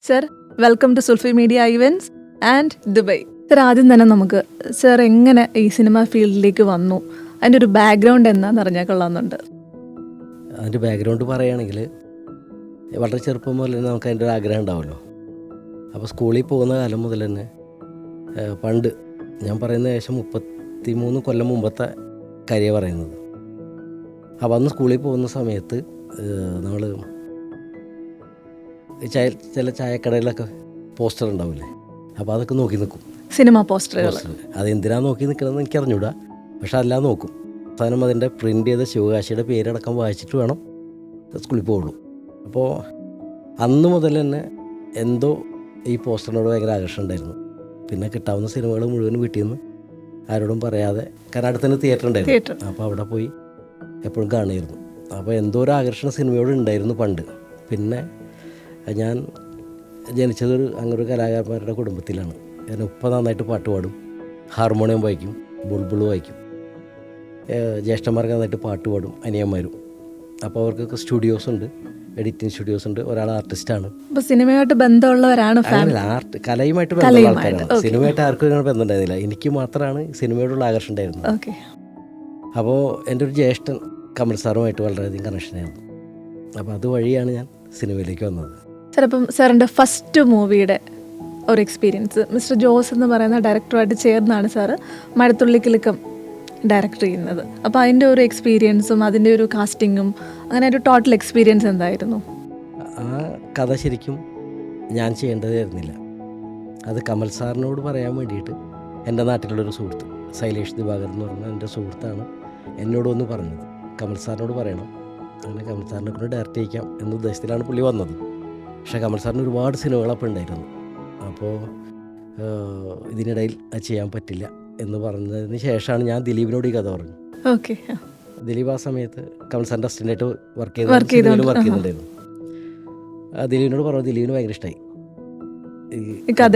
Sir, welcome to Zulfi media events and Dubai. Sir, ആദ്യം തന്നെ നമുക്ക് സർ എങ്ങനെ ഈ സിനിമ ഫീൽഡിലേക്ക് വന്നു, അതിൻ്റെ ഒരു ബാക്ക്ഗ്രൗണ്ട് എന്താണെന്ന് അറിഞ്ഞാൽ കൊള്ളാമെന്നുണ്ട്. അതിൻ്റെ ബാക്ക്ഗ്രൗണ്ട് പറയുകയാണെങ്കിൽ വളരെ ചെറുപ്പം മുതൽ തന്നെ നമുക്ക് അതിൻ്റെ ഒരു ആഗ്രഹം ഉണ്ടാവുമല്ലോ. അപ്പോൾ സ്കൂളിൽ പോകുന്ന കാലം മുതൽ തന്നെ പണ്ട് ഞാൻ പറയുന്ന ഏകദേശം 33 കൊല്ലം മുമ്പത്തെ കാര്യമാണ് പറയുന്നത്. അപ്പോൾ അന്ന് സ്കൂളിൽ പോകുന്ന സമയത്ത് നമ്മൾ ചില ചായക്കടകളിലൊക്കെ പോസ്റ്റർ ഉണ്ടാവില്ലേ, അപ്പോൾ അതൊക്കെ നോക്കി നിൽക്കും. സിനിമ പോസ്റ്ററുകൾ അതെന്തിനാണ് നോക്കി നിൽക്കണമെന്ന് എനിക്ക് അറിഞ്ഞൂടാ, പക്ഷെ അതെല്ലാം നോക്കും. അവസാനം അതിൻ്റെ പ്രിൻ്റ് ചെയ്ത ശിവകാശിയുടെ പേരടക്കം വായിച്ചിട്ട് വേണം സ്കൂളിൽ പോകുള്ളൂ. അപ്പോൾ അന്ന് മുതൽ തന്നെ എന്തോ ഈ പോസ്റ്ററിനോട് ഭയങ്കര ആകർഷണം ഉണ്ടായിരുന്നു. പിന്നെ കിട്ടാവുന്ന സിനിമകൾ മുഴുവൻ വീട്ടിൽ നിന്ന് ആരോടും പറയാതെ, കാരണം അടുത്ത് തന്നെ തിയേറ്റർ ഉണ്ടായിരുന്നു, അപ്പോൾ അവിടെ പോയി എപ്പോഴും കാണുമായിരുന്നു. അപ്പോൾ എന്തോ ഒരു ആകർഷണം സിനിമയോട് ഉണ്ടായിരുന്നു പണ്ട്. പിന്നെ ഞാൻ ജനിച്ചത് അങ്ങനൊരു കലാകാരന്മാരുടെ കുടുംബത്തിലാണ്. ഞാൻ ഉപ്പ നന്നായിട്ട് പാട്ട് പാടും, ഹാർമോണിയം വായിക്കും, ബുൾബുൾ വായിക്കും. ജ്യേഷ്ഠന്മാർക്ക് നന്നായിട്ട് പാട്ട് പാടും, അനിയന്മാരും. അപ്പോൾ അവർക്കൊക്കെ സ്റ്റുഡിയോസ് ഉണ്ട്, എഡിറ്റിംഗ് സ്റ്റുഡിയോസ് ഉണ്ട്. ഒരാൾ ആർട്ടിസ്റ്റാണ്. അപ്പോൾ സിനിമയായിട്ട് ബന്ധമുള്ളവരാണ്. ആർട്ട് കലയുമായിട്ട് ബന്ധമുള്ള ആൾക്കാരാണ്. സിനിമയായിട്ട് ആർക്കും ഇങ്ങനെ ബന്ധം ഉണ്ടായിരുന്നില്ല. എനിക്ക് മാത്രമാണ് സിനിമയോടുള്ള ആകർഷണം ഉണ്ടായിരുന്നത്. അപ്പോൾ എൻ്റെ ഒരു ജ്യേഷ്ഠൻ കമൽ സാറുമായിട്ട് വളരെയധികം കണക്ഷനായിരുന്നു. അപ്പോൾ അതുവഴിയാണ് ഞാൻ സിനിമയിലേക്ക് വന്നത്. ചിലപ്പം സാറിൻ്റെ ഫസ്റ്റ് മൂവിയുടെ ഒരു എക്സ്പീരിയൻസ്, മിസ്റ്റർ ജോസ് എന്ന് പറയുന്ന ഡയറക്ടറുമായിട്ട് ചേർന്നാണ് സാറ് മഴത്തുള്ളിക്കിലുക്കം ഡയറക്റ്റ് ചെയ്യുന്നത്. അപ്പോൾ അതിൻ്റെ ഒരു എക്സ്പീരിയൻസും അതിൻ്റെ ഒരു കാസ്റ്റിങ്ങും അങ്ങനെ ഒരു ടോട്ടൽ എക്സ്പീരിയൻസ് എന്തായിരുന്നു? ആ കഥ ശരിക്കും ഞാൻ ചെയ്യേണ്ടതായിരുന്നില്ല. അത് കമൽ സാറിനോട് പറയാൻ വേണ്ടിയിട്ട് എൻ്റെ നാട്ടിലുള്ളൊരു സുഹൃത്ത് ശൈലേഷ് ദിവാകർ എന്ന് പറഞ്ഞ എൻ്റെ സുഹൃത്താണ് എന്നോട് വന്ന് പറഞ്ഞത്, കമൽ സാറിനോട് പറയണം, അങ്ങനെ കമൽ സാറിനെ കൊണ്ട് ഡയറക്റ്റ് ചെയ്യിക്കാം എന്ന ഉദ്ദേശത്തിലാണ് പുള്ളി വന്നത്. പക്ഷേ കമൽ സാറിന് ഒരുപാട് സിനിമകളപ്പോൾ ഉണ്ടായിരുന്നു. അപ്പോൾ ഇതിനിടയിൽ അത് ചെയ്യാൻ പറ്റില്ല എന്ന് പറഞ്ഞതിന് ശേഷമാണ് ഞാൻ ദിലീപിനോട് ഈ കഥ പറഞ്ഞു. ദിലീപ് ആ സമയത്ത് കമൽ സാറിൻ്റെ അസിസ്റ്റൻ്റായിട്ട് വർക്ക് ചെയ്യുന്നുണ്ടായിരുന്നു. ദിലീപിനോട് പറഞ്ഞു, ദിലീപിന് ഭയങ്കര ഇഷ്ടമായി ഈ കഥ,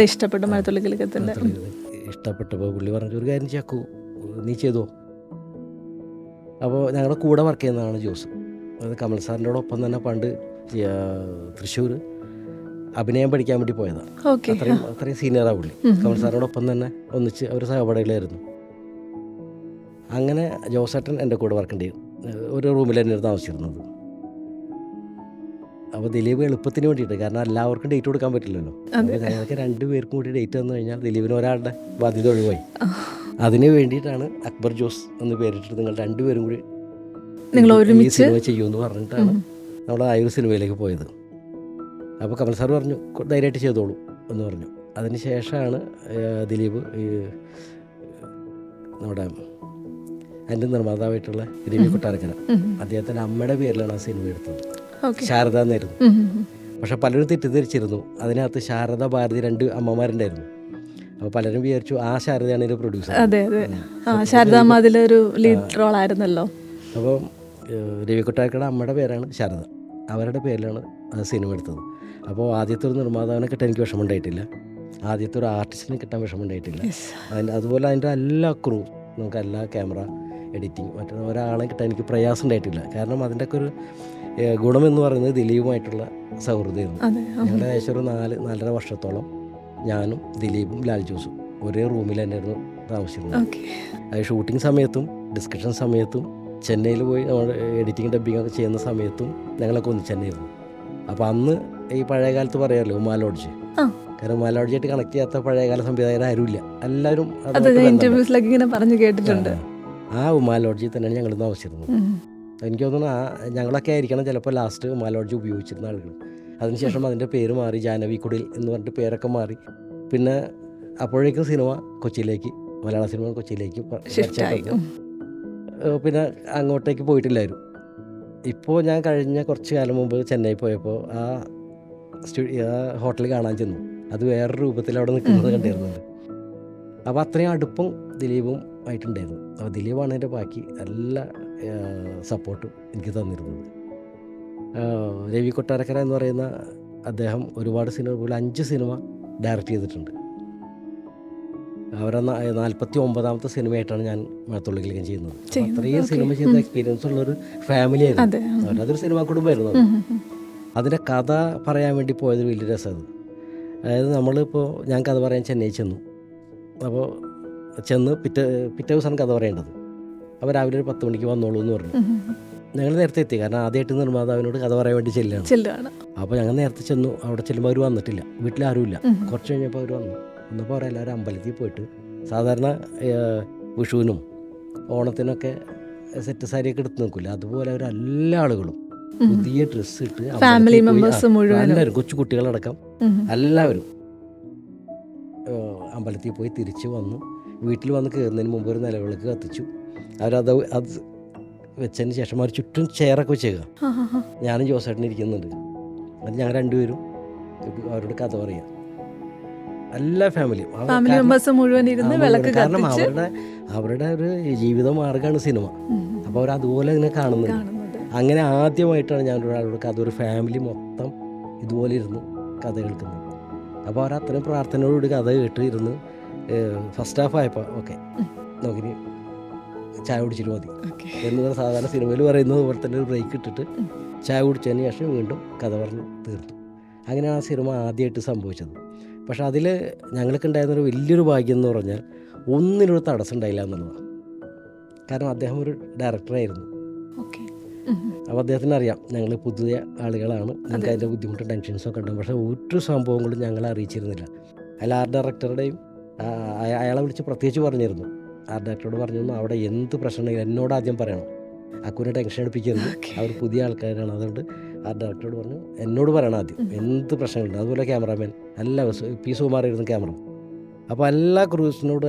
ഇഷ്ടപ്പെട്ടപ്പോൾ പുള്ളി പറഞ്ഞു, ഒരു കാര്യം ചാക്കു നീ ചെയ്തോ. അപ്പോൾ ഞങ്ങളുടെ കൂടെ വർക്ക് ചെയ്യുന്നതാണ് ജോസ്. അത് കമൽ സാറിൻ്റെയോടൊപ്പം തന്നെ പണ്ട് തൃശ്ശൂർ അഭിനയം പഠിക്കാൻ വേണ്ടി പോയതാണ്. അത്രയും സീനിയറാണ് പുള്ളി. കമൽ സാറിനോടൊപ്പം തന്നെ ഒന്നിച്ച് അവർ സഹപാഠികളായിരുന്നു. അങ്ങനെ ജോസേട്ടൻ എൻ്റെ കൂടെ വർക്ക് ചെയ്യും. ഒരു റൂമിൽ തന്നെയാണ് താമസിച്ചിരുന്നത്. അപ്പോൾ ദിലീപ് എളുപ്പത്തിന് വേണ്ടിയിട്ട്, കാരണം എല്ലാവർക്കും ഡേറ്റ് കൊടുക്കാൻ പറ്റില്ലല്ലോ, ഞങ്ങൾക്ക് 2 പേർക്കും കൂടി ഡേറ്റ് തന്നു കഴിഞ്ഞാൽ ദിലീപിന് ഒരാളുടെ ബാധ്യത ഒഴിവായി. അതിന് വേണ്ടിയിട്ടാണ് അക്ബർ ജോസ് എന്ന് പേരിട്ടിട്ട് നിങ്ങൾ 2 പേരും കൂടി ഈ സിനിമ ചെയ്യുമെന്ന് പറഞ്ഞിട്ടാണ് നമ്മൾ ആ ഒരു സിനിമയിലേക്ക് പോയത്. അപ്പോൾ കമൽ സാർ പറഞ്ഞു, ധൈര്യമായിട്ട് ചെയ്തോളൂ എന്ന് പറഞ്ഞു. അതിന് ശേഷമാണ് ദിലീപ് ഈ നമ്മുടെ എൻ്റെ നിർമ്മാതാവായിട്ടുള്ള രവി കൊട്ടാരക്കര, അദ്ദേഹത്തിൻ്റെ അമ്മയുടെ പേരിലാണ് ആ സിനിമ എടുത്തത്. ശാരദ എന്നായിരുന്നു. പക്ഷെ പലരും തെറ്റിദ്ധരിച്ചിരുന്നു, അതിനകത്ത് ശാരദ ഭാരതി 2 അമ്മമാരുണ്ടായിരുന്നു. അപ്പോൾ പലരും വിചാരിച്ചു ആ ശാരദയാണ് ഇതിൻ്റെ പ്രൊഡ്യൂസർ. അപ്പോൾ രവി കൊട്ടാരക്കര അമ്മയുടെ പേരാണ് ശാരദ, അവരുടെ പേരിലാണ് ആ സിനിമ എടുത്തത്. അപ്പോൾ ആദ്യത്തെ ഒരു നിർമ്മാതാവിനെ കിട്ടാൻ എനിക്ക് വിഷമമുണ്ടായിട്ടില്ല, ആദ്യത്തെ ഒരു ആർട്ടിസ്റ്റിനെ കിട്ടാൻ വിഷമമുണ്ടായിട്ടില്ല. അതുപോലെ അതിൻ്റെ എല്ലാ ക്രൂ, നമുക്ക് എല്ലാ ക്യാമറ, എഡിറ്റിങ്, മറ്റൊരു ഒരാളെ കിട്ടാൻ എനിക്ക് പ്രയാസം ഉണ്ടായിട്ടില്ല. കാരണം അതിൻ്റെയൊക്കെ ഒരു ഗുണമെന്ന് പറയുന്നത് ദിലീപുമായിട്ടുള്ള സൗഹൃദമായിരുന്നു. ഞങ്ങളുടെ ഏകദേശം ഒരു 4-4.5 വർഷത്തോളം ഞാനും ദിലീപും ലാൽ ജോസും ഒരേ റൂമിൽ തന്നെയായിരുന്നു താമസിച്ചിരുന്നത്. അത് ഷൂട്ടിംഗ് സമയത്തും ഡിസ്കഷൻ സമയത്തും ചെന്നൈയിൽ പോയി നമ്മൾ എഡിറ്റിംഗ് ഡബ്ബിംഗ് ഒക്കെ ചെയ്യുന്ന സമയത്തും ഞങ്ങളൊക്കെ ഒന്നിച്ച് തന്നെയായിരുന്നു. അപ്പോൾ അന്ന് ഈ പഴയ കാലത്ത് പറയാമല്ലോ ഉമാ ലോഡ്ജ്, കാരണം ഉമാ ലോഡ്ജായിട്ട് കണക്ട് ചെയ്യാത്ത പഴയകാല സംവിധായകർ ആരുമില്ല, എല്ലാവരും കേട്ടിട്ടുണ്ട്. ആ ഉമാ ലോഡ്ജിൽ തന്നെയാണ് ഞങ്ങൾ താമസിച്ചിരുന്നത്. എനിക്ക് തോന്നുന്നു ഞങ്ങളൊക്കെ ആയിരിക്കണം ചിലപ്പോൾ ലാസ്റ്റ് ഉമാ ലോഡ്ജ് ഉപയോഗിച്ചിരുന്ന ആളുകൾ. അതിനുശേഷം അതിൻ്റെ പേര് മാറി, ജാനവി കുടിൽ എന്ന് പറഞ്ഞിട്ട് പേരൊക്കെ മാറി. പിന്നെ അപ്പോഴേക്കും സിനിമ കൊച്ചിയിലേക്ക്, മലയാള സിനിമ കൊച്ചിയിലേക്ക് പിന്നെ അങ്ങോട്ടേക്ക് പോയിട്ടില്ലായിരുന്നു. ഇപ്പോൾ ഞാൻ കഴിഞ്ഞ കുറച്ച് കാലം മുമ്പ് ചെന്നൈ പോയപ്പോൾ ആ ഹോട്ടലിൽ കാണാൻ ചെന്നു. അത് വേറൊരു രൂപത്തിൽ അവിടെ നിൽക്കുന്നത് കണ്ടിരുന്നുണ്ട്. അപ്പോൾ അത്രയും അടുപ്പം ദിലീപും ആയിട്ടുണ്ടായിരുന്നു. അപ്പോൾ ദിലീപാണ് എൻ്റെ ബാക്കി എല്ലാ സപ്പോർട്ടും എനിക്ക് തന്നിരുന്നത്. രവി കൊട്ടാരക്കര എന്ന് പറയുന്ന അദ്ദേഹം ഒരുപാട് സിനിമ, പോലെ 5 സിനിമ ഡയറക്റ്റ് ചെയ്തിട്ടുണ്ട്. അവരെ 49ാമത്തെ സിനിമയായിട്ടാണ് ഞാൻ മഴത്തുള്ളിക്കിലേക്ക് ചെയ്യുന്നത്. അത്രയും സിനിമ ചെയ്ത എക്സ്പീരിയൻസ് ഉള്ളൊരു ഫാമിലിയായിരുന്നു. അതൊരു സിനിമ കുടുംബമായിരുന്നു. അതിൻ്റെ കഥ പറയാൻ വേണ്ടി പോയത് വലിയ രസമാണ്. അതായത് നമ്മളിപ്പോൾ ഞാൻ കഥ പറയാൻ ചെന്നൈ ചെന്നു. അപ്പോൾ ചെന്ന് പിറ്റേ ദിവസമാണ് കഥ പറയേണ്ടത്. അപ്പോൾ രാവിലെ ഒരു 10 മണിക്ക് വന്നോളൂ എന്ന് പറഞ്ഞു. ഞങ്ങൾ നേരത്തെ എത്തി, കാരണം ആദ്യമായിട്ട് നിർമ്മാതാവിനോട് കഥ പറയാൻ വേണ്ടി ചെല്ലുകയാണ്. അപ്പോൾ ഞങ്ങൾ നേരത്തെ ചെന്നു. അവിടെ ചെല്ലുമ്പോൾ അവർ വന്നിട്ടില്ല, വീട്ടിലാരുമില്ല. കുറച്ച് കഴിഞ്ഞപ്പോൾ അവർ വന്നപ്പോൾ അവരെല്ലാവരും അമ്പലത്തിൽ പോയിട്ട്, സാധാരണ വിഷുവിനും ഓണത്തിനൊക്കെ സെറ്റ് സാരിയൊക്കെ എടുത്ത് നിൽക്കില്ല, അതുപോലെ അവരെല്ലാ ആളുകളും പുതിയ ഡ്രസ്സ് ഇട്ട് ഫാമിലി മെമ്പേഴ്സ് മുഴുവൻ, എല്ലാവരും കൊച്ചു കുട്ടികളടക്കം എല്ലാവരും അമ്പലത്തിൽ പോയി തിരിച്ച് വന്നു. വീട്ടിൽ വന്ന് കയറുന്നതിന് മുമ്പ് ഒരു നിലവിളക്ക് കത്തിച്ചു. അത് വെച്ചതിന് ശേഷം അവർ ചുറ്റും ചെയറൊക്കെ വെച്ചേക്കുക. ഞാനും ജോസേട്ടൻ ഇരിക്കുന്നുണ്ട്. അത് ഞങ്ങൾ രണ്ടുപേരും അവരോട് കഥ പറയാം, എല്ലാ ഫാമിലിയും കാരണം അവരുടെ ഒരു ജീവിത മാർഗ്ഗമാണ് സിനിമ. അപ്പോൾ അവരതുപോലെ തന്നെ കാണുന്നുണ്ട്. അങ്ങനെ ആദ്യമായിട്ടാണ് ഞാൻ ഒരാളോട് കഥ, ഒരു ഫാമിലി മൊത്തം ഇതുപോലെ ഇരുന്ന് കഥ കേൾക്കുന്നത്. അപ്പോൾ അവർ അത്രയും പ്രാർത്ഥനയോടുകൂടി കഥ കേട്ട് ഇരുന്ന് ഫസ്റ്റ് ഹാഫ് ആയപ്പോൾ ഓക്കെ നോക്കി ചായ കുടിച്ചിട്ട് മതി എന്ന് പറഞ്ഞാൽ സാധാരണ സിനിമയിൽ പറയുന്നത് പോലെ തന്നെ ഒരു ബ്രേക്ക് ഇട്ടിട്ട് ചായ കുടിച്ചതിന് ശേഷം വീണ്ടും കഥ പറഞ്ഞ് തീർത്തു. അങ്ങനെയാണ് ആ സിനിമ ആദ്യമായിട്ട് സംഭവിച്ചത്. പക്ഷെ അതിൽ ഞങ്ങൾക്ക് ഉണ്ടായിരുന്നൊരു വലിയൊരു ഭാഗ്യം എന്ന് പറഞ്ഞാൽ ഒന്നിനൊരു തടസ്സം ഉണ്ടായില്ല എന്നുള്ളതാണ്. കാരണം അദ്ദേഹം ഒരു ഡയറക്ടറായിരുന്നു. അപ്പോൾ അദ്ദേഹത്തിന് അറിയാം ഞങ്ങൾ പുതിയ ആളുകളാണ്, ഞങ്ങൾക്ക് അതിൻ്റെ ബുദ്ധിമുട്ടും ടെൻഷൻസൊക്കെ ഉണ്ടാകും. പക്ഷേ ഒരു സംഭവങ്ങളും ഞങ്ങളെ അറിയിച്ചിരുന്നില്ല. അതിൽ ആർട്ട് ഡയറക്ടറുടെയും അയാളെ വിളിച്ച് പ്രത്യേകിച്ച് പറഞ്ഞിരുന്നു. ആർട്ട് ഡയറക്ടറോട് പറഞ്ഞിരുന്നു, അവിടെ എന്ത് പ്രശ്നമുണ്ടെങ്കിലും എന്നോട് ആദ്യം പറയണം, അക്കുവിനെ ടെൻഷൻ എടുപ്പിക്കരുത്, അവർ പുതിയ ആൾക്കാരാണ്. അതുകൊണ്ട് ആർട്ട് ഡയറക്ടറോട് പറഞ്ഞു എന്നോട് പറയണം ആദ്യം എന്ത് പ്രശ്നങ്ങളുണ്ട്. അതുപോലെ ക്യാമറാമാൻ എല്ലാ പി സുകുമാറായിരുന്നു ക്യാമറ. അപ്പോൾ എല്ലാ ക്രൂസിനോടും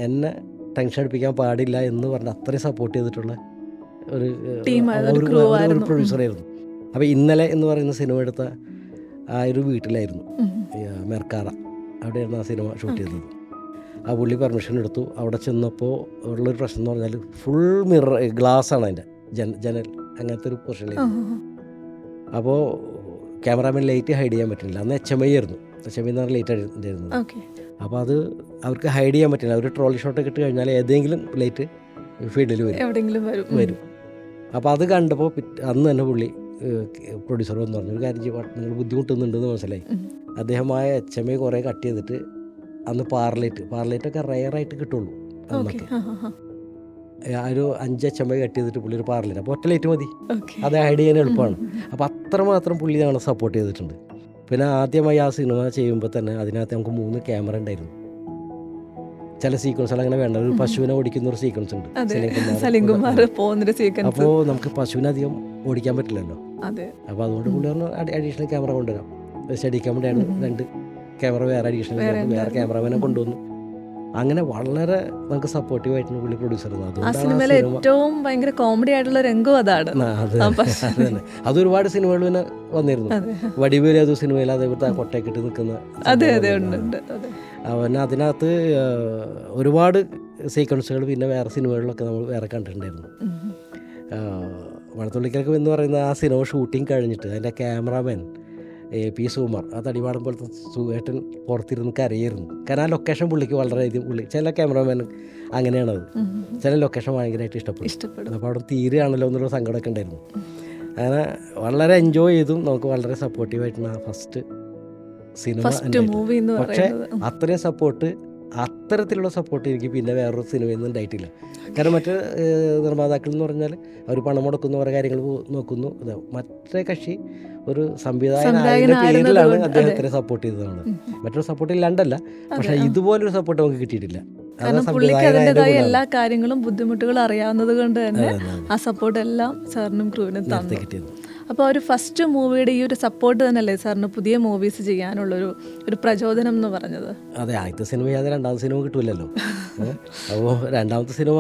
എന്നെ ടെൻഷൻ എടുപ്പിക്കാൻ പാടില്ല എന്ന് പറഞ്ഞ് അത്രയും സപ്പോർട്ട് ചെയ്തിട്ടുള്ള ഒരു പ്രൊഡ്യൂസറായിരുന്നു. അപ്പോൾ ഇന്നലെ എന്ന് പറയുന്ന സിനിമ എടുത്ത ആ ഒരു വീട്ടിലായിരുന്നു, മെർക്കാറ, അവിടെയായിരുന്നു ആ സിനിമ ഷൂട്ട് ചെയ്തത്. ആ പുള്ളി പെർമിഷൻ എടുത്തു. അവിടെ ചെന്നപ്പോൾ ഉള്ളൊരു പ്രശ്നം എന്ന് പറഞ്ഞാൽ ഫുൾ മിറർ ഗ്ലാസ്സാണ് അതിൻ്റെ ജനൽ, അങ്ങനത്തെ ഒരു പൊസിഷനിലായിരുന്നു. അപ്പോൾ ക്യാമറാമാൻ ലൈറ്റ് ഹൈഡ് ചെയ്യാൻ പറ്റുന്നില്ല. അന്ന് HMI ആയിരുന്നു, HMI എന്ന് പറഞ്ഞാൽ ലൈറ്റ് ഉണ്ടായിരുന്നത്. അപ്പോൾ അത് അവർക്ക് ഹൈഡ് ചെയ്യാൻ പറ്റില്ല. അവർ ട്രോളി ഷോട്ടൊക്കെ ഇട്ട് കഴിഞ്ഞാൽ ഏതെങ്കിലും ലൈറ്റ് ഫീൽഡിൽ വരും. അപ്പോൾ അത് കണ്ടപ്പോൾ അന്ന് തന്നെ പുള്ളി പ്രൊഡ്യൂസർ വന്ന് പറഞ്ഞു, ഒരു കാര്യം ചെയ്യും, നിങ്ങൾ ബുദ്ധിമുട്ടുന്നുണ്ടെന്ന് മനസ്സിലായി. അദ്ദേഹമായ HMI കുറേ കട്ട് ചെയ്തിട്ട് അന്ന് പാർലൈറ്റൊക്കെ റയറായിട്ട് കിട്ടുള്ളൂ അന്നൊക്കെ. ഒരു 5 HMI കട്ട് ചെയ്തിട്ട് പുള്ളി ഒരു പാർലൈറ്റ്, അപ്പോൾ ഒറ്റ ലൈറ്റ് മതി, അത് ഹൈഡ് ചെയ്യാൻ എളുപ്പമാണ്. അപ്പോൾ അത്രമാത്രം പുള്ളി ഞങ്ങളെ സപ്പോർട്ട് ചെയ്തിട്ടുണ്ട്. പിന്നെ ആദ്യമായി ആ സിനിമ ചെയ്യുമ്പോൾ തന്നെ അതിനകത്ത് നമുക്ക് 3 ക്യാമറ ഉണ്ടായിരുന്നു. ചില സീക്വൻസുകൾ അങ്ങനെ വേണ്ട, ഒരു പശുവിനെ ഓടിക്കുന്ന ഒരു സീക്വൻസ് ഉണ്ട്, അപ്പോൾ നമുക്ക് പശുവിനെ അധികം ഓടിക്കാൻ പറ്റില്ലല്ലോ. അപ്പോൾ അതുകൊണ്ട് പുള്ളി പറഞ്ഞു അഡീഷണൽ ക്യാമറ കൊണ്ടുവരാം. സ്റ്റഡി ക്യാമറയാണ് 2 ക്യാമറ വേറെ അഡീഷണൽ വേറെ ക്യാമറമാനെ കൊണ്ടുവന്നു. അങ്ങനെ വളരെ നമുക്ക് സപ്പോർട്ടീവായിട്ടാണ് പുള്ളി പ്രൊഡ്യൂസർ. ഏറ്റവും ഭയങ്കര കോമഡി ആയിട്ടുള്ള രംഗം അതാണ്. അതൊരുപാട് സിനിമകൾ പിന്നെ വന്നിരുന്നു. വടിവേലു അത് സിനിമയിൽ അതേപോലത്തെ കൊട്ടയൊക്കെ ഇട്ട് നിൽക്കുന്ന പിന്നെ അതിനകത്ത് ഒരുപാട് സീക്വൻസുകൾ പിന്നെ വേറെ സിനിമകളിലൊക്കെ നമ്മൾ വേറെ കണ്ടിട്ടുണ്ടായിരുന്നു. മഴത്തുള്ളിക്കലക്കം എന്ന് പറയുന്ന ആ സിനിമ ഷൂട്ടിങ് കഴിഞ്ഞിട്ട് അതിൻ്റെ ക്യാമറാമാൻ പി സുകുമാർ, ആ തടിവാടം പോലത്തെ സുഖേട്ടൻ പുറത്തിരുന്ന് കരയായിരുന്നു. കാരണം ആ ലൊക്കേഷൻ പുള്ളിക്ക് വളരെയധികം, ചില ക്യാമറാമാൻ അങ്ങനെയാണത്, ചില ലൊക്കേഷൻ ഭയങ്കരമായിട്ട് ഇഷ്ടപ്പെടും. അപ്പോൾ അവിടെ തീരുകയാണല്ലോ എന്നുള്ള സങ്കടമൊക്കെ ഉണ്ടായിരുന്നു. അങ്ങനെ വളരെ എൻജോയ് ചെയ്തും നമുക്ക് വളരെ സപ്പോർട്ടീവായിട്ടാണ് ആ ഫസ്റ്റ് സിനിമ. പക്ഷേ അത്രയും സപ്പോർട്ട്, അത്തരത്തിലുള്ള സപ്പോർട്ട് എനിക്ക് പിന്നെ വേറൊരു സിനിമയിൽ നിന്ന് ഉണ്ടായിട്ടില്ല. കാരണം മറ്റ് നിർമ്മാതാക്കൾ എന്ന് പറഞ്ഞാൽ അവർ പണം മുടക്കുന്നു, ഓരോ കാര്യങ്ങൾ നോക്കുന്നു. മറ്റേ കക്ഷി ഒരു സംവിധായകനായതിൻ്റെ പേരിലാണ് അദ്ദേഹത്തിനെ സപ്പോർട്ട് ചെയ്തതാണ്. മറ്റൊരു സപ്പോർട്ട് ഇല്ലാണ്ടല്ല, പക്ഷേ ഇതുപോലൊരു സപ്പോർട്ട് നമുക്ക് കിട്ടിയിട്ടില്ല. എല്ലാ കാര്യങ്ങളും ബുദ്ധിമുട്ടുകളും അറിയാവുന്നത് കൊണ്ട് തന്നെ ആ സപ്പോർട്ട് എല്ലാം സാറിനും ക്രൂവിനും തന്നു. അപ്പോൾ ഒരു ഫസ്റ്റ് മൂവിയുടെ ഈ ഒരു സപ്പോർട്ട് തന്നെയല്ലേ സാറിന് പുതിയ മൂവീസ് ചെയ്യാനുള്ളൊരു പ്രചോദനം എന്ന് പറഞ്ഞത്? അതെ, ആദ്യത്തെ സിനിമ ചെയ്യാതെ രണ്ടാമത്തെ സിനിമ കിട്ടൂലല്ലോ. അപ്പോൾ രണ്ടാമത്തെ സിനിമ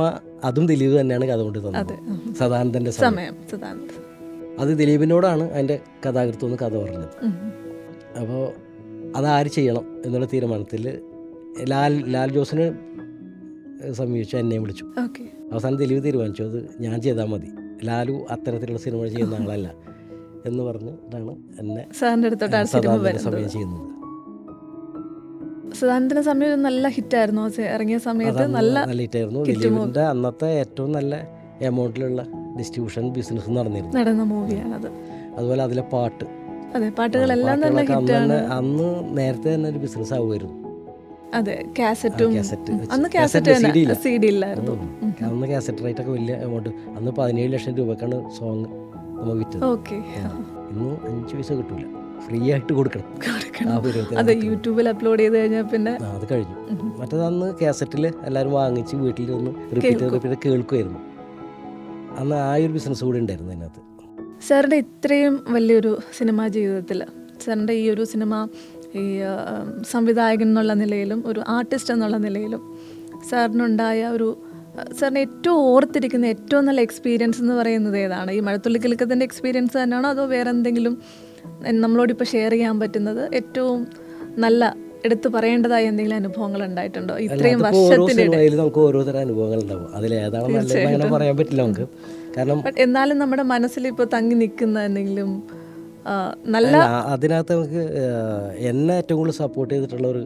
അതും ദിലീപ് തന്നെയാണ് കഥ കൊണ്ട് തന്നത്. സദാനന്ദൻ്റെ സമയം. അത് ദിലീപിനോടാണ് അതിൻ്റെ കഥാകൃത്ത് ഒന്ന് കഥ പറഞ്ഞത്. അപ്പോൾ അതാര് ചെയ്യണം എന്നുള്ള തീരുമാനത്തിൽ ലാൽ ജോസിനെ സമീപിച്ചു, എന്നെ വിളിച്ചു. അവസാനം ദിലീപ് തീരുമാനിച്ചു അത് ഞാൻ ചെയ്താൽ മതി, ലാലു അത്തരത്തിലുള്ള സിനിമ ചെയ്യുന്ന ആളല്ല എന്ന് പറഞ്ഞിട്ടാണ് എന്നെ സമയം ചെയ്യുന്നത്. സദാനന്ദൻ്റെ സമയം നല്ല ഹിറ്റായിരുന്നു, ഇറങ്ങിയ സമയത്ത് നല്ല ഹിറ്റായിരുന്നു. ദിലീപിൻ്റെ അന്നത്തെ ഏറ്റവും നല്ല എമൗണ്ടിലുള്ള ഡിസ്ട്രിബ്യൂഷൻ ബിസിനസ് നടന്ന മൂവിയാണത്. അതുപോലെ അതിലെ പാട്ട് അതെ, പാട്ടുകളെല്ലാം തന്നെ പാട്ടുകളൊക്കെ അന്ന് ഹിറ്റാണ്. തന്നെ അന്ന് നേരത്തെ തന്നെ ഒരു ബിസിനസ് ആവുമായിരുന്നു. അതെ, കാസറ്റും കാസറ്റ് അന്ന് കാസറ്റ് CD ഇല്ല. സി ഡി ഇല്ലായിരുന്നു. അന്ന് കാസറ്റ് റേറ്റ് ഒക്കെ വലിയ എമൗണ്ട്. അന്ന് 17 ലക്ഷം രൂപക്കാണ് സോങ് നമ്മൾ വിറ്റത്. ഓക്കെ, ഇന്ന് 5 പൈസ കിട്ടൂല, ഫ്രീ ആയിട്ട് കൊടുക്കണം. ആ പരിപാടി അതെ, യൂട്യൂബിൽ അപ്ലോഡ് ചെയ്ത് കഴിഞ്ഞാൽ പിന്നെ അത് കഴിഞ്ഞു. മറ്റേത് അന്ന് കാസറ്റിൽ എല്ലാവരും വാങ്ങിച്ച് വീട്ടിൽ ഒന്ന് റിപ്പീറ്റ് കേൾക്കുമായിരുന്നു. അന്ന് ആ ഒരു ബിസിനസ് കൂടി ഉണ്ടായിരുന്നു അതിനകത്ത്. സാറിൻ്റെ ഇത്രയും വലിയൊരു സിനിമാ ജീവിതത്തിൽ സാറിൻ്റെ ഈ ഒരു സിനിമ ഈ സംവിധായകൻ എന്നുള്ള നിലയിലും ഒരു ആർട്ടിസ്റ്റ് എന്നുള്ള നിലയിലും സാറിനുണ്ടായ ഒരു സാറിന് ഏറ്റവും ഓർത്തിരിക്കുന്ന ഏറ്റവും നല്ല എക്സ്പീരിയൻസ് എന്ന് പറയുന്നത് ഏതാണ്? ഈ മഴത്തുള്ളി കിലുക്കത്തിൻ്റെ എക്സ്പീരിയൻസ് തന്നെയാണോ അതോ വേറെ എന്തെങ്കിലും നമ്മളോടിപ്പോൾ ഷെയർ ചെയ്യാൻ പറ്റുന്നത് ഏറ്റവും നല്ല എടുത്തു പറയേണ്ടതായ എന്തെങ്കിലും അനുഭവങ്ങൾ ഉണ്ടായിട്ടുണ്ടോ ഇത്രയും വർഷത്തിൻ്റെ? നമുക്ക് ഓരോരുത്തരും അനുഭവങ്ങൾ ഉണ്ടാവും. അതിലേതാണ് നല്ലത് അങ്ങനെ പറയാൻ പറ്റില്ല നമുക്ക്. കാരണം എന്നാലും നമ്മുടെ മനസ്സിൽ ഇപ്പോൾ തങ്ങി നിൽക്കുന്ന എന്തെങ്കിലും നല്ല അതിനകത്ത് നമുക്ക് എന്നെ ഏറ്റവും കൂടുതൽ സപ്പോർട്ട് ചെയ്തിട്ടുള്ള ഒരു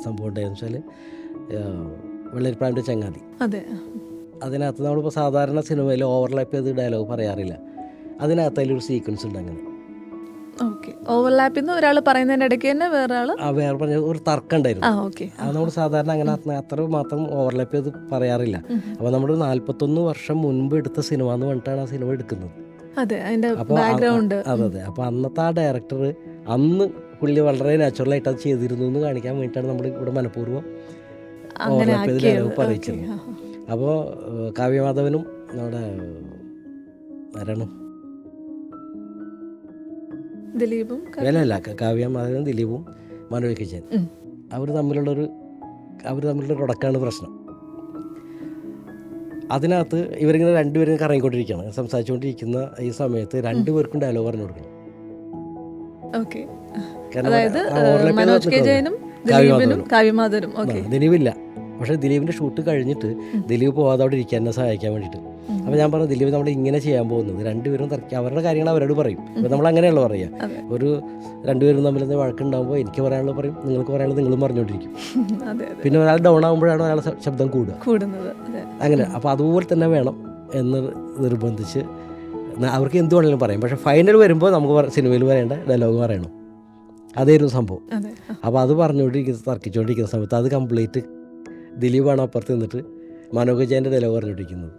സംഭവം ഉണ്ടായെന്ന് വെച്ചാൽ വെള്ളരിപ്രാവിൻ്റെ ചങ്ങാതി. അതെ, അതിനകത്ത് നമ്മളിപ്പോൾ സാധാരണ സിനിമയിൽ ഓവർലാപ്പ് ചെയ്ത് ഡയലോഗ് പറയാറില്ല. അതിനകത്ത് അതിലൊരു സീക്വൻസ് ഉണ്ട്. അങ്ങനെ ഓക്കെ, ഓവർലാപ്പിൽ നിന്ന് ഒരാൾ പറയുന്നതിൻ്റെ ഇടയ്ക്ക് തന്നെ വേറെ വേറെ പറഞ്ഞ ഒരു തർക്കം ഉണ്ടായിരുന്നു. അത് നമ്മൾ സാധാരണ അങ്ങനെ അത്ര മാത്രം ഓവർലാപ്പ് ചെയ്ത് പറയാറില്ല. അപ്പോൾ നമ്മൾ 41 വർഷം മുൻപ് എടുത്ത സിനിമ എന്ന് പറഞ്ഞിട്ടാണ് ആ സിനിമ എടുക്കുന്നത്. അതെ, അതിൻ്റെ ബാക്ക്ഗ്രൗണ്ട്. അതെ. അപ്പോൾ അന്നത്തെ ആ ഡയറക്ടർ അന്ന് പുള്ളി വളരെ നാച്ചുറലായിട്ട് അത് ചെയ്തിരുന്നു എന്ന് കാണിക്കാൻ വേണ്ടിയിട്ടാണ് നമ്മൾ ഇവിടെ മനഃപൂർവ്വം ഓവർലാപ്പ് ചെയ്ത് ഡയലോഗ് പറയിച്ചത്. അപ്പോൾ കാവ്യമാധവനും നമ്മുടെ ആരാണ് ദിലീപും അല്ല കാവ്യമാധവനും ദിലീപും മനോജ് കിച്ചൻ അവർ തമ്മിലുള്ളൊരു ഉടക്കാണ് പ്രശ്നം. അതിനകത്ത് ഇവരിങ്ങനെ രണ്ടുപേരും കറങ്ങിക്കൊണ്ടിരിക്കുകയാണ്. സംസാരിച്ചുകൊണ്ടിരിക്കുന്ന ഈ സമയത്ത് രണ്ടുപേർക്കും ഡയലോഗ് പറഞ്ഞു കൊടുക്കണം. ദിലീപില്ല. പക്ഷേ ദിലീപിൻ്റെ ഷൂട്ട് കഴിഞ്ഞിട്ട് ദിലീപ് പോകാതെ അവിടെ ഇരിക്കാൻ എന്നെ സഹായിക്കാൻ വേണ്ടിയിട്ട്. അപ്പോൾ ഞാൻ പറഞ്ഞു, ദിലീപ് നമ്മൾ ഇങ്ങനെ ചെയ്യാൻ പോകുന്നത് രണ്ടുപേരും അവരുടെ കാര്യങ്ങൾ അവരോട് പറയും. ഇപ്പോൾ നമ്മൾ അങ്ങനെയുള്ള പറയുക. ഒരു രണ്ടുപേരും തമ്മിൽ വഴക്കുണ്ടാകുമ്പോൾ എനിക്ക് പറയാനുള്ളത് പറയും, നിങ്ങൾക്ക് പറയാനുള്ളത് നിങ്ങളും പറഞ്ഞുകൊണ്ടിരിക്കും. പിന്നെ ഒരാൾ ഡൗൺ ആകുമ്പോഴാണ് ഒരാളെ ശബ്ദം കൂടുന്നത്. അങ്ങനെ അപ്പോൾ അതുപോലെ തന്നെ വേണം എന്ന് നിർബന്ധിച്ച് അവർക്ക് എന്ത് വേണമെങ്കിലും പറയും. പക്ഷേ ഫൈനൽ വരുമ്പോൾ നമുക്ക് സിനിമയിൽ പറയേണ്ട ഡയലോഗ് പറയണം. അതായിരുന്നു സംഭവം. അപ്പോൾ അത് തർക്കിച്ചുകൊണ്ടിരിക്കുന്ന സമയത്ത് അത് കംപ്ലീറ്റ് ദിലീപാണ് അപ്പുറത്ത് നിന്നിട്ട് മനോജ് ജയൻ്റെ ഡയലോഗ് പറഞ്ഞുകൊണ്ടിരിക്കുന്നത്.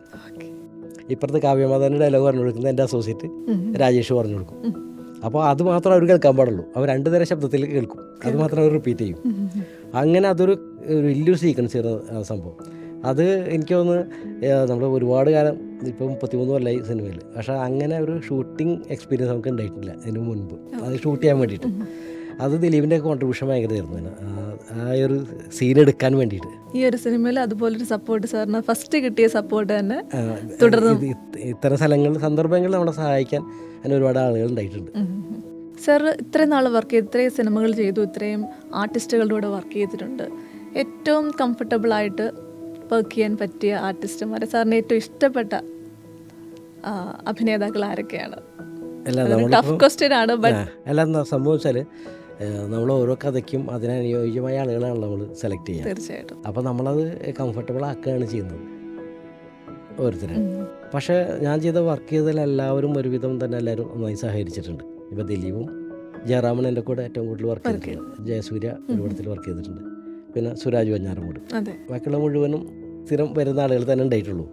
ഇപ്പുറത്ത് കാവ്യമാധവൻ്റെ ഡയലോഗ് പറഞ്ഞു കൊടുക്കുന്നത് എൻ്റെ അസോസിയേറ്റ് രാജേഷ് പറഞ്ഞു കൊടുക്കും. അപ്പോൾ അത് മാത്രം അവർ കേൾക്കാൻ പാടുള്ളൂ. അവർ രണ്ടുതരം ശബ്ദത്തിൽ കേൾക്കും. അത് മാത്രം അവർ റിപ്പീറ്റ് ചെയ്യും. അങ്ങനെ അതൊരു വലിയൊരു സീക്വൻസ് ആയിരുന്നു സംഭവം. അത് എനിക്ക് തോന്നുന്നു നമ്മൾ ഒരുപാട് കാലം ഇപ്പോൾ 33 കൊല്ലമായി സിനിമയിൽ. പക്ഷേ അങ്ങനെ ഒരു ഷൂട്ടിംഗ് എക്സ്പീരിയൻസ് നമുക്ക് ഉണ്ടായിട്ടില്ല ഇതിന് മുൻപ്. അത് ഷൂട്ട് ചെയ്യാൻ വേണ്ടിയിട്ട് അത് ദിലീപിൻ്റെ കോൺട്രിബ്യൂഷൻ ഭയങ്കരമായിരുന്നു. ആ ഒരു സീൻ എടുക്കാൻ വേണ്ടിയിട്ട് ഈ ഒരു സിനിമയിൽ അതുപോലൊരു സപ്പോർട്ട് സാറിന് ഫസ്റ്റ് കിട്ടിയ സപ്പോർട്ട് തന്നെ തുടർന്ന് ഇത്തരം സന്ദർഭങ്ങളിൽ നമ്മളെ സഹായിക്കാൻ അങ്ങനെ ഒരുപാട് ആളുകൾ ഉണ്ടായിട്ടുണ്ട്. സാർ ഇത്രയും നാൾ വർക്ക് ചെയ്ത് ഇത്രയും സിനിമകൾ ചെയ്തു, ഇത്രയും ആർട്ടിസ്റ്റുകളുടെ കൂടെ വർക്ക് ചെയ്തിട്ടുണ്ട്. ഏറ്റവും കംഫർട്ടബിളായിട്ട് വർക്ക് ചെയ്യാൻ പറ്റിയ ആർട്ടിസ്റ്റുമാരെ സാറിന് ഏറ്റവും ഇഷ്ടപ്പെട്ട അഭിനേതാക്കൾ ആരൊക്കെയാണ്? ടഫ് ക്വസ്റ്റ്യൻ ആണ്. എല്ലാം സംഭവിച്ചാൽ നമ്മൾ ഓരോ കഥയ്ക്കും അതിനനുയോജ്യമായ ആളുകളാണ് നമ്മൾ സെലക്ട് ചെയ്യുക. തീർച്ചയായിട്ടും. അപ്പോൾ നമ്മളത് കംഫർട്ടബിൾ ആക്കുകയാണ് ചെയ്യുന്നത് ഓരോരുത്തരും. പക്ഷേ ഞാൻ ചെയ്ത വർക്ക് ചെയ്തതിൽ എല്ലാവരും ഒരുവിധം തന്നെ എല്ലാവരും നന്നായി സഹകരിച്ചിട്ടുണ്ട്. ഇപ്പോൾ ദിലീപും ജയറാമൻ എൻ്റെ കൂടെ ഏറ്റവും കൂടുതൽ വർക്ക് ചെയ്തിട്ടുണ്ട്. ജയസൂര്യ ഒരു പടത്തിൽ വർക്ക് ചെയ്തിട്ടുണ്ട്. പിന്നെ സുരാജ് വഞ്ഞാറമൂട്. ബാക്കിയുള്ള മുഴുവനും സ്ഥിരം വരുന്ന ആളുകൾ തന്നെ ഉണ്ടായിട്ടുള്ളൂ.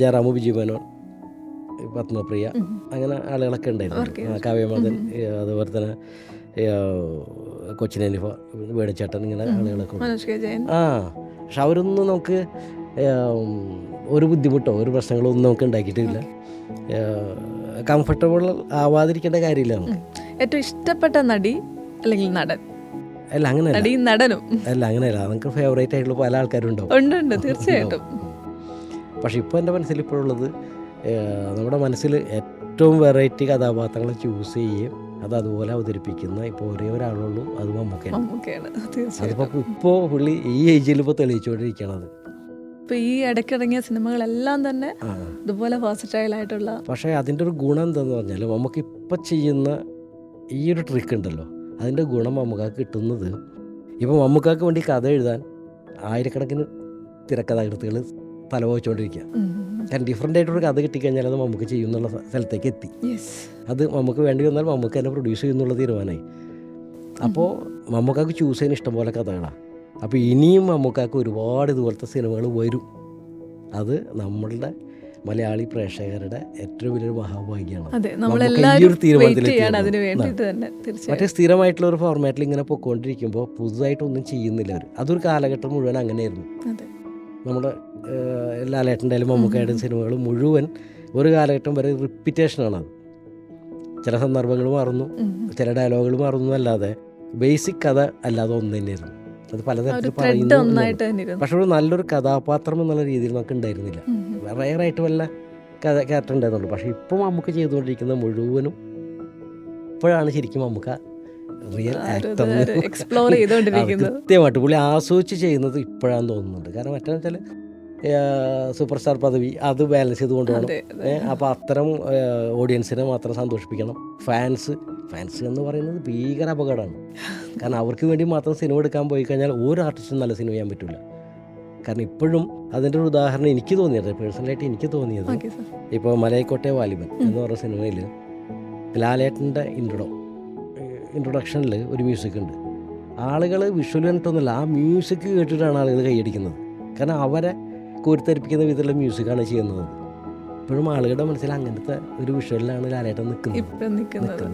ജയറാമു, ബിജു മേനോൻ, പത്മപ്രിയ, അങ്ങനെ ആളുകളൊക്കെ ഉണ്ടായിരുന്നു. കാവ്യമാധവൻ, അതുപോലെ തന്നെ കൊച്ചിനനിഫ, വേണിച്ചേട്ടൻ, ഇങ്ങനെ ആളുകളൊക്കെ. പക്ഷെ അവരൊന്നും നമുക്ക് ഒരു ബുദ്ധിമുട്ടോ ഒരു പ്രശ്നങ്ങളോ ഒന്നും നമുക്ക് ഉണ്ടാക്കിയിട്ടില്ല. കംഫർട്ടബിൾ ആവാതിരിക്കേണ്ട കാര്യമില്ല നമുക്ക്. ഏറ്റവും ഇഷ്ടപ്പെട്ട നടി അല്ലെങ്കിൽ നടൻ? അല്ല അങ്ങനെയല്ല, നടനും അല്ല അങ്ങനെയല്ല. നമുക്ക് ഫേവറേറ്റ് ആയിട്ടുള്ള പല ആൾക്കാരും ഉണ്ടാവും. ഉണ്ട്, തീർച്ചയായിട്ടും. പക്ഷെ ഇപ്പോൾ എൻ്റെ മനസ്സിൽ ഇപ്പോഴുള്ളത്, നമ്മുടെ മനസ്സിൽ ഏറ്റവും വെറൈറ്റി കഥാപാത്രങ്ങളെ ചൂസ് ചെയ്യുകയും അത് അതുപോലെ അവതരിപ്പിക്കുന്ന ഇപ്പോൾ ഒരേ ഒരാളുള്ളൂ, അത് മമ്മൂക്കയാണ്. അതിപ്പോൾ ഇപ്പോൾ പുള്ളി ഈ ഏജിൽ ഇപ്പോൾ തെളിയിച്ചുകൊണ്ടിരിക്കുകയാണത്. ഇപ്പോൾ ഈ ഇടയ്ക്കിറങ്ങിയ സിനിമകളെല്ലാം തന്നെ ഇതുപോലെ വേഴ്സറ്റൈൽ ആയിട്ടുള്ള. പക്ഷേ അതിൻ്റെ ഒരു ഗുണം എന്താണെന്ന് പറഞ്ഞാൽ നമുക്ക് ഇപ്പോൾ ചെയ്യുന്ന ഈ ഒരു ട്രിക്ക് ഉണ്ടല്ലോ, അതിൻ്റെ ഗുണം മമ്മൂക്കാക്ക് കിട്ടുന്നത്, ഇപ്പോൾ മമ്മൂക്കാക്ക് വേണ്ടി കഥ എഴുതാൻ ആയിരക്കണക്കിന് തിരക്കഥാകൃത്തുകൾ തലവഹിച്ചുകൊണ്ടിരിക്കുക. കാരണം ഡിഫറെൻ്റ് ആയിട്ടൊരു കഥ കിട്ടിക്കഴിഞ്ഞാൽ അത് നമുക്ക് ചെയ്യുന്നുള്ള സ്ഥലത്തേക്ക് എത്തി. അത് നമുക്ക് വേണ്ടി വന്നാൽ നമുക്ക് തന്നെ പ്രൊഡ്യൂസ് ചെയ്യുന്നുള്ള തീരുമാനമായി. അപ്പോൾ മമ്മൂക്കാക്ക് ചൂസ് ചെയ്യാൻ ഇഷ്ടംപോലെ കഥകളാണ്. അപ്പോൾ ഇനിയും മമ്മൂക്കാക്ക് ഒരുപാട് ഇതുപോലത്തെ സിനിമകൾ വരും. അത് നമ്മളുടെ മലയാളി പ്രേക്ഷകരുടെ ഏറ്റവും വലിയൊരു മഹാഭാഗ്യമാണ്. മറ്റേ സ്ഥിരമായിട്ടുള്ള ഒരു ഫോർമാറ്റിൽ ഇങ്ങനെ പൊയ്ക്കൊണ്ടിരിക്കുമ്പോൾ പുതുതായിട്ടൊന്നും ചെയ്യുന്നില്ല അവർ. അതൊരു കാലഘട്ടം മുഴുവൻ അങ്ങനെയായിരുന്നു. നമ്മുടെ ലാലേട്ടൻ്റെ ആയാലും മമ്മൂക്കയുടെ സിനിമകൾ മുഴുവൻ ഒരു കാലഘട്ടം വരെ റിപ്പീറ്റേഷനാണ്. അത് ചില സന്ദർഭങ്ങൾ മാറുന്നു, ചില ഡയലോഗുകൾ മാറുന്നു അല്ലാതെ ബേസിക് കഥ അല്ലാതെ ഒന്ന് തന്നെയായിരുന്നു. അത് പലതരത്തിൽ പറയുന്നു. പക്ഷെ ഒരു നല്ലൊരു കഥാപാത്രം എന്നുള്ള രീതിയിൽ നമുക്ക് ഉണ്ടായിരുന്നില്ല. റയറായിട്ട് വല്ല ക്യാരക്ടർ ഉണ്ടായിരുന്നുള്ളൂ. പക്ഷെ ഇപ്പം നമുക്ക് ചെയ്തുകൊണ്ടിരിക്കുന്ന മുഴുവനും ഇപ്പോഴാണ് ശരിക്കും നമുക്ക് റിയൽ ആക്ടർ കൃത്യമായിട്ട് പുള്ളി ആസ്വദിച്ച് ചെയ്യുന്നത് ഇപ്പോഴാണെന്ന് തോന്നുന്നുണ്ട്. കാരണം മറ്റേന്ന് വെച്ചാൽ സൂപ്പർ സ്റ്റാർ പദവി അത് ബാലൻസ് ചെയ്ത് കൊണ്ടുപോകണം. അപ്പോൾ അത്തരം ഓഡിയൻസിനെ മാത്രം സന്തോഷിപ്പിക്കണം. ഫാൻസ് എന്ന് പറയുന്നത് ഭീകര അപകടമാണ്. കാരണം അവർക്ക് വേണ്ടി മാത്രം സിനിമ എടുക്കാൻ പോയി കഴിഞ്ഞാൽ ഒരു ആർട്ടിസ്റ്റും നല്ല സിനിമ ചെയ്യാൻ പറ്റില്ല. കാരണം ഇപ്പോഴും അതിൻ്റെ ഒരു ഉദാഹരണം എനിക്ക് തോന്നിയത്, പേഴ്സണലായിട്ട് എനിക്ക് തോന്നിയത്, ഇപ്പോൾ മലയക്കോട്ടെ വാലിബൻ എന്ന് പറഞ്ഞ സിനിമയിൽ ലാലേട്ടൻ്റെ ഇൻട്രൊഡക്ഷനിൽ ഒരു മ്യൂസിക് ഉണ്ട്. ആളുകൾ വിഷ്വൽ കണ്ടിട്ടൊന്നുമില്ല, ആ മ്യൂസിക് കേട്ടിട്ടാണ് ആളുകൾ കൈയടിക്കുന്നത്. കാരണം അവരെ കോരിത്തരിപ്പിക്കുന്ന വിധത്തിലുള്ള മ്യൂസിക്കാണ് ചെയ്യുന്നത്. ഇപ്പോഴും ആളുകളുടെ മനസ്സിൽ അങ്ങനത്തെ ഒരു വിഷ്വലിലാണ് ലാലേട്ടൻ നിൽക്കുന്നത്.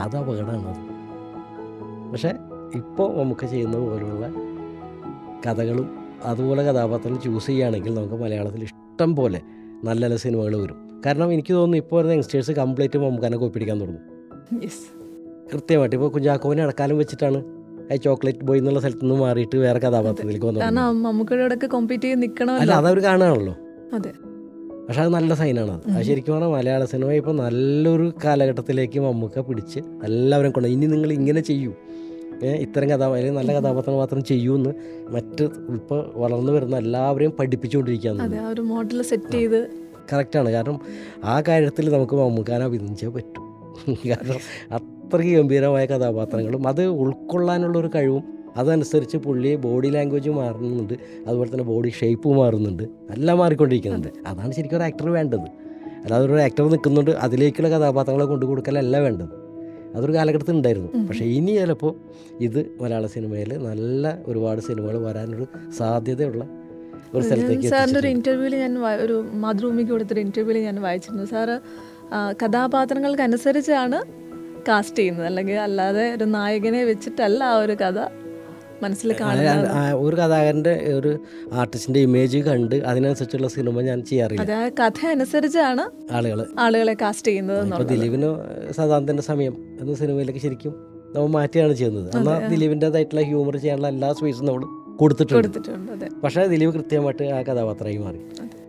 അത് അപകടമാണ് അത്. പക്ഷേ ഇപ്പോൾ നമുക്ക് ചെയ്യുന്ന പോലുള്ള കഥകളും അതുപോലെ കഥാപാത്രങ്ങൾ ചൂസ് ചെയ്യുകയാണെങ്കിൽ നമുക്ക് മലയാളത്തിൽ ഇഷ്ടം പോലെ നല്ല നല്ല സിനിമകൾ വരും. കാരണം എനിക്ക് തോന്നുന്നു ഇപ്പോൾ വരുന്ന യങ്സ്റ്റേഴ്സ് കംപ്ലീറ്റ് മമ്മൂക്കാനെ കോപ്പിടിക്കാൻ തുടങ്ങും. കൃത്യമായിട്ട് ഇപ്പോൾ കുഞ്ചാക്കോവിനെ അടക്കാലം വെച്ചിട്ടാണ് ചോക്ലേറ്റ് ബോയ് എന്നുള്ള സ്ഥലത്ത് നിന്ന് മാറിയിട്ട് വേറെ കഥാപാത്രത്തിലേക്ക് വന്നു. അല്ല, അതവർ കാണുകയാണല്ലോ. പക്ഷെ അത് നല്ല സൈനാണ്. അത് ശരിക്കും പറഞ്ഞാൽ മലയാള സിനിമ ഇപ്പോൾ നല്ലൊരു കാലഘട്ടത്തിലേക്ക് മമ്മൂക്ക പിടിച്ച് എല്ലാവരും കൊണ്ട് ഇനി നിങ്ങൾ ഇങ്ങനെ ചെയ്യൂ, ഇത്തരം അല്ലെങ്കിൽ നല്ല കഥാപാത്രം മാത്രം ചെയ്യൂ എന്ന് മറ്റ് ഇപ്പോൾ വളർന്നു വരുന്ന എല്ലാവരെയും പഠിപ്പിച്ചുകൊണ്ടിരിക്കുകയാണ്. കറക്റ്റാണ്. കാരണം ആ കാര്യത്തിൽ നമുക്ക് മമ്മൂക്കാനെ അഭിനന്ദിച്ചേ പറ്റൂ. കാരണം അത്രയ്ക്ക് ഗംഭീരമായ കഥാപാത്രങ്ങളും അത് ഉൾക്കൊള്ളാനുള്ളൊരു കഴിവും അതനുസരിച്ച് പുള്ളി ബോഡി ലാംഗ്വേജ് മാറുന്നുണ്ട്, അതുപോലെ തന്നെ ബോഡി ഷേപ്പ് മാറുന്നുണ്ട്, എല്ലാം മാറിക്കൊണ്ടിരിക്കുന്നുണ്ട്. അതാണ് ശരിക്കും ഒരു ആക്ടർ വേണ്ടത്. അല്ലാതെ ഒരു ആക്ടർ നിൽക്കുന്നുണ്ട് അതിലേക്കുള്ള കഥാപാത്രങ്ങളെ കൊണ്ടു കൊടുക്കലല്ല വേണ്ടത്. അതൊരു കാലഘട്ടത്തിൽ ഉണ്ടായിരുന്നു. പക്ഷേ ഇനി ചിലപ്പോൾ ഇത് മലയാള സിനിമയിൽ നല്ല ഒരുപാട് സിനിമകൾ വരാനൊരു സാധ്യതയുള്ള ഒരു സ്ഥലത്തേക്ക്. സാറിൻ്റെ ഒരു ഇൻ്റർവ്യൂവിൽ ഞാൻ ഒരു മാതൃഭൂമിക്ക് കൊടുത്തൊരു ഇൻ്റർവ്യൂവിൽ ഞാൻ വായിച്ചിരുന്നു, സാറ് കഥാപാത്രങ്ങൾക്കനുസരിച്ചാണ് കാസ്റ്റ് ചെയ്യുന്നത്, അല്ലെങ്കിൽ അല്ലാതെ ഒരു നായകനെ വെച്ചിട്ടല്ല ആ ഒരു കഥ മനസ്സിൽ കാണുന്നത്. ഒരു കഥാകാരൻ്റെ ഒരു ആർട്ടിസ്റ്റിൻ്റെ ഇമേജ് കണ്ട് അതിനനുസരിച്ചുള്ള സിനിമ ഞാൻ ചെയ്യാറില്ല. അത് ആ കഥ അനുസരിച്ചാണ് ആളുകളെ കാസ്റ്റ് ചെയ്യുന്നത്. ഇപ്പോൾ ദിലീപിന് സദാന്തൻ്റെ സമയം എന്ന സിനിമയിലേക്ക് ശരിക്കും നമ്മൾ മാറ്റിയാണ് ചെയ്യുന്നത്. എന്നാൽ ദിലീപിൻ്റെതായിട്ടുള്ള ഹ്യൂമർ ചെയ്യാനുള്ള എല്ലാ സ്പേസും നമ്മൾ കൊടുത്തിട്ടുണ്ട്. പക്ഷേ ദിലീപ് കൃത്യമായിട്ട് ആ കഥാപാത്രമായി മാറി.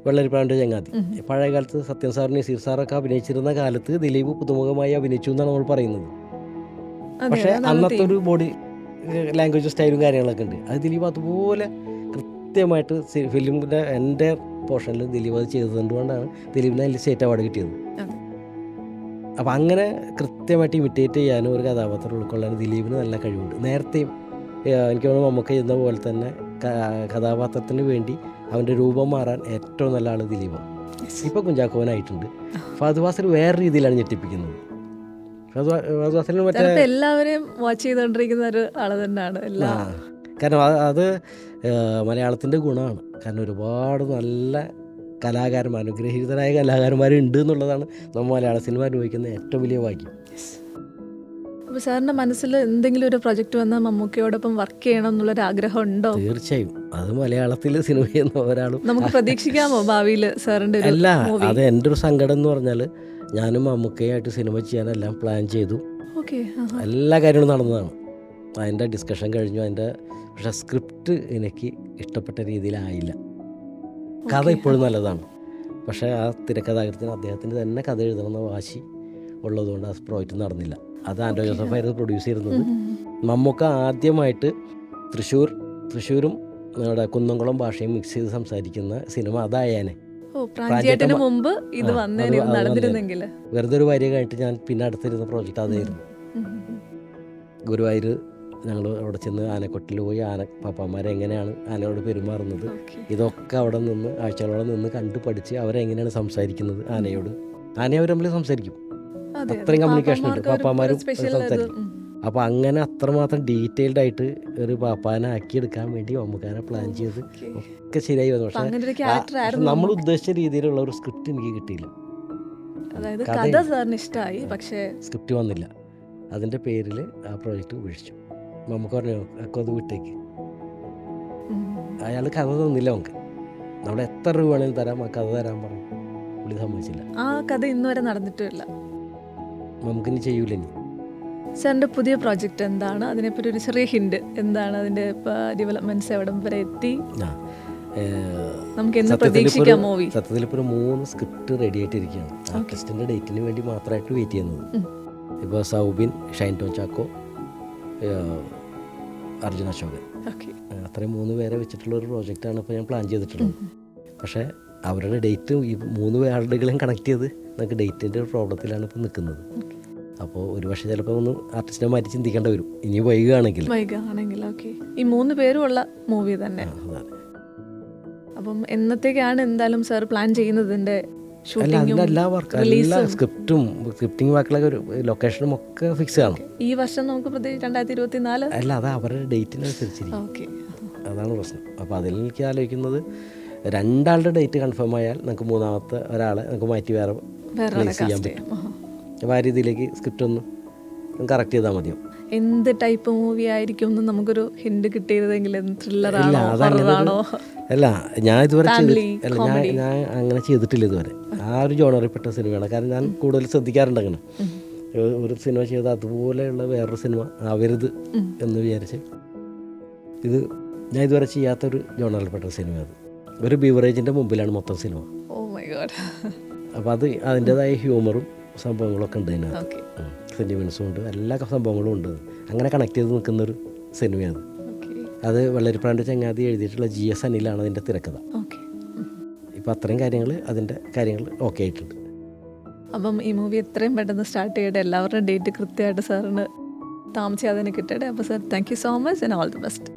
വെള്ളരിപ്രാവിൻ്റെ ചങ്ങാതി പഴയ കാലത്ത് സത്യൻ സാർ, നസീർ സാറൊക്കെ അഭിനയിച്ചിരുന്ന കാലത്ത് ദിലീപ് പുതുമുഖമായി അഭിനയിച്ചു എന്നാണ് നമ്മൾ പറയുന്നത്. പക്ഷേ അന്നത്തെ ഒരു ബോഡി ലാംഗ്വേജ് സ്റ്റൈലും കാര്യങ്ങളൊക്കെ ഉണ്ട്. അത് ദിലീപ് അതുപോലെ കൃത്യമായിട്ട് ഫിലിമിൻ്റെ എൻ്റെ പോർഷനിൽ ദിലീപ് അത് ചെയ്തതുകൊണ്ടാണ് ദിലീപിന് അതിൽ സ്റ്റേറ്റ് അവാർഡ് കിട്ടിയത്. അപ്പം അങ്ങനെ കൃത്യമായിട്ട് ഇമിറ്റേറ്റ് ചെയ്യാനും ഒരു കഥാപാത്രം ഉൾക്കൊള്ളാനും ദിലീപിന് നല്ല കഴിവുണ്ട്. നേരത്തെയും എനിക്ക് തോന്നുന്നു മമ്മൂക്ക ചെയ്യുന്ന പോലെ തന്നെ കഥാപാത്രത്തിന് വേണ്ടി അവൻ്റെ രൂപം മാറാൻ ഏറ്റവും നല്ല ആൾ ദിലീപാണ്. ഇപ്പോൾ കുഞ്ചാക്കോവനായിട്ടുണ്ട്. ഫഹദ് ഫാസിൽ വേറെ രീതിയിലാണ് ഞെട്ടിപ്പിക്കുന്നത്. എല്ലാവരെയും വാച്ച് ചെയ്തുകൊണ്ടിരിക്കുന്ന ഒരു ആൾ തന്നെയാണ്. കാരണം അത് മലയാളത്തിൻ്റെ ഗുണമാണ്. കാരണം ഒരുപാട് നല്ല കലാകാരന്മാർ, അനുഗ്രഹീതരായ കലാകാരന്മാരുണ്ട് എന്നുള്ളതാണ് നമ്മൾ മലയാള സിനിമ അനുഭവിക്കുന്ന ഏറ്റവും വലിയ ഭാഗ്യം. അപ്പോൾ സാറിൻ്റെ മനസ്സിൽ എന്തെങ്കിലും ഒരു പ്രൊജക്റ്റ് വന്നാൽ മമ്മൂക്കയോടൊപ്പം വർക്ക് ചെയ്യണം എന്നുള്ളൊരു ആഗ്രഹം ഉണ്ടോ? തീർച്ചയായും. അത് മലയാളത്തിൽ സിനിമ ചെയ്യുന്ന ഒരാളും നമുക്ക് പ്രതീക്ഷിക്കാമോ ഭാവിയിൽ സാറിൻ്റെ? അല്ല, അത് എൻ്റെ ഒരു സങ്കടം എന്ന് പറഞ്ഞാൽ ഞാനും മമ്മൂക്കയായിട്ട് സിനിമ ചെയ്യാനെല്ലാം പ്ലാൻ ചെയ്തു. എല്ലാ കാര്യങ്ങളും നടന്നതാണ്. അതിൻ്റെ ഡിസ്കഷൻ കഴിഞ്ഞു. പക്ഷേ സ്ക്രിപ്റ്റ് എനിക്ക് ഇഷ്ടപ്പെട്ട രീതിയിലായില്ല. കഥ ഇപ്പോഴും നല്ലതാണ്, പക്ഷേ ആ തിരക്കഥാകൃത്തിന് അദ്ദേഹത്തിന് തന്നെ കഥ എഴുതണമെന്ന വാശി ഉള്ളതുകൊണ്ട് ആ പ്രോജക്റ്റ് നടന്നില്ല. അത് ആൻഡ്രോ ജോസഫായിരുന്നു പ്രൊഡ്യൂസ് ചെയ്തിരുന്നത്. മമ്മൂക്ക ആദ്യമായിട്ട് തൃശ്ശൂരും നമ്മുടെ കുന്നംകുളം ഭാഷയും മിക്സ് ചെയ്ത് സംസാരിക്കുന്ന സിനിമ അതായേനെ. വെറുതെ ഒരു വരി കഴിഞ്ഞിട്ട് ഞാൻ പിന്നെ അടുത്തിരുന്ന പ്രോജക്റ്റ് അതായിരുന്നു. ഗുരുവായൂർ ഞങ്ങൾ അവിടെ ചെന്ന് ആനക്കൊട്ടിൽ പോയി പാപ്പാമാരെങ്ങനെയാണ് ആനയോട് പെരുമാറുന്നത്, ഓക്കെ. ഇതൊക്കെ അവിടെ നിന്ന് ആഴ്ചകളോടെ നിന്ന് കണ്ട് പഠിച്ച് അവരെങ്ങനെയാണ് സംസാരിക്കുന്നത് ആനയോട്. ആനയെ അവർ തമ്മിൽ സംസാരിക്കും, അതെ, അത്രയും കമ്മ്യൂണിക്കേഷൻ ഉണ്ട്, പാപ്പാമാർക്ക് ഒരു പാപ്പാമാരും സ്പെഷ്യൽ സംസാരിക്കും. അപ്പോൾ അങ്ങനെ അത്രമാത്രം ഡീറ്റെയിൽഡ് ആയിട്ട് ഒരു പാപ്പാനെ ആക്കിയെടുക്കാൻ വേണ്ടി മമ്മൂക്കാനെ പ്ലാൻ ചെയ്ത് ഒക്കെ ശരിയായി വന്നു. അപ്പൊ അങ്ങനെ ഒരു പക്ഷേ ക്യാരക്ടർ ആയിരുന്നു നമ്മൾ ഉദ്ദേശിച്ച രീതിയിലുള്ള ഒരു സ്ക്രിപ്റ്റ് എനിക്ക് കിട്ടിയില്ല. അതായത് കഥ സാറിന് ഇഷ്ടമായി, പക്ഷേ സ്ക്രിപ്റ്റ് വന്നില്ല. അതിൻ്റെ പേരിൽ ആ പ്രോജക്റ്റ് ഉപേക്ഷിച്ചു. നമുക്ക് പറഞ്ഞു ഒക്കെ അത് വിട്ടേക്ക്. അയാൾ കഥ തന്നില്ല. നമുക്ക് നമ്മൾ എത്ര രൂപ വേണമെങ്കിലും തരാം, ആ കഥ തരാൻ പറഞ്ഞു. പുള്ളി സമ്മതിച്ചില്ല. ആ കഥ ഇന്നുവരെ നടന്നിട്ടുമില്ല. നമുക്കിനി ചെയ്യൂല. ഇനി സാറിൻ്റെ പുതിയ പ്രോജക്റ്റ് എന്താണ്? അതിനെപ്പറ്റി ഒരു ചെറിയ ഹിന്റ് എന്താണ്? അതിൻ്റെ ഡെവലപ്മെന്റ്സ് എവിടം വരെ എത്തി? നമുക്ക് എന്ന് പ്രതീക്ഷിക്കാം മൂവി? സത്യത്തിൽ ഇപ്പോൾ ഒരു 3 സ്ക്രിപ്റ്റ് റെഡി ആയിട്ടിരിക്കുകയാണ്. ആർട്ടിസ്റ്റിൻ്റെ ഡേറ്റിന് വേണ്ടി മാത്രമായിട്ട് വെയിറ്റ് ചെയ്യുന്നത്. ഇപ്പോൾ സൗബിൻ, ഷൈൻ ടോം ചാക്കോ, അർജുൻ അശോകൻ, അത്രയും 3 പേരെ വെച്ചിട്ടുള്ള ഒരു പ്രോജക്റ്റാണ് ഇപ്പോൾ ഞാൻ പ്ലാൻ ചെയ്തിട്ടുള്ളത്. പക്ഷേ അവരുടെ ഡേറ്റ് ഈ 3 ആളുകളെയും കണക്ട് ചെയ്ത് നമുക്ക് ഡേറ്റിൻ്റെ ഒരു പ്രോബ്ലത്തിലാണ് ഇപ്പോൾ നിൽക്കുന്നത്. അപ്പോൾ ഒരു പക്ഷേ ചിലപ്പോൾ ഒന്ന് ആർട്ടിസ്റ്റിനെ മാറ്റി ചിന്തിക്കേണ്ടി വരും ഇനി വൈകുകയാണെങ്കിൽ. ഓക്കെ. ഈ 3 പേരും ഉള്ള മൂവി തന്നെ. അപ്പം എന്നത്തേക്കാണ് എന്തായാലും സാർ പ്ലാൻ ചെയ്യുന്നതിൻ്റെ എല്ലാ വർക്കും, എല്ലാ സ്ക്രിപ്റ്റിംഗ് വർക്കിലൊക്കെ ഒരു ലൊക്കേഷനും ഒക്കെ ഫിക്സ് ആണ്. ഈ വർഷം നമുക്ക് പ്രത്യേകിച്ച് 2024 അല്ല, അത് അവരുടെ ഡേറ്റിനനുസരിച്ചിരിക്കും. അതാണ് പ്രശ്നം. അപ്പോൾ അതിൽ എനിക്ക് ആലോചിക്കുന്നത് 2 ആളുടെ ഡേറ്റ് കൺഫേം ആയാൽ നമുക്ക് 3-ാമത്തെ ഒരാളെ നമുക്ക് മാറ്റി വേറെ പ്ലേസ് ചെയ്യാൻ പറ്റും. അപ്പോൾ ആ രീതിയിലേക്ക് സ്ക്രിപ്റ്റ് ഒന്ന് കറക്റ്റ് ചെയ്താൽ മതിയോ. എന്ത് ടൈപ്പ് മൂവി ആയിരിക്കും എന്ന് നമുക്കൊരു ഹിന്റ് കിട്ടിയതെങ്കിൽ ത്രില്ലറാണോ? അല്ല, ഞാൻ ഇതുവരെ ഞാൻ അങ്ങനെ ചെയ്തിട്ടില്ല ഇതുവരെ. ആ ഒരു ജോണറിൽപ്പെട്ട സിനിമയാണ്. കാരണം ഞാൻ കൂടുതൽ ശ്രദ്ധിക്കാറുണ്ട് അങ്ങനെ ഒരു സിനിമ ചെയ്ത് അതുപോലെയുള്ള വേറൊരു സിനിമ ആവരുത് എന്ന് വിചാരിച്ച് ഇത് ഞാൻ ഇതുവരെ ചെയ്യാത്തൊരു ജോണറിൽപ്പെട്ട സിനിമ. അത് ഒരു ബീവറേജിൻ്റെ മുമ്പിലാണ് മൊത്തം സിനിമ. അപ്പോൾ അത് അതിൻ്റെതായ ഹ്യൂമറും സംഭവങ്ങളൊക്കെ ഉണ്ട് അതിനകത്ത്, സെൻറ്റിമെൻസും ഉണ്ട്, എല്ലാ സംഭവങ്ങളും ഉണ്ട്. അങ്ങനെ കണക്ട് ചെയ്ത് നിൽക്കുന്നൊരു സിനിമയാണ്. അത് വെള്ളരിപ്രാണ്ട് ചങ്ങാതി എഴുതിയിട്ടുള്ള GS അനിലാണ് അതിൻ്റെ തിരക്കഥ. ഇപ്പോൾ അത്രയും കാര്യങ്ങൾ അതിൻ്റെ കാര്യങ്ങൾ ഓക്കെ ആയിട്ടുണ്ട്. അപ്പം ഈ മൂവി എത്രയും പെട്ടെന്ന് സ്റ്റാർട്ട് ചെയ്യട്ടെ. എല്ലാവരുടെയും ഡേറ്റ് കൃത്യമായിട്ട് സാറിന് താമസിയാതെ കിട്ടട്ടെ. അപ്പോൾ sir, thank you so much and all the best.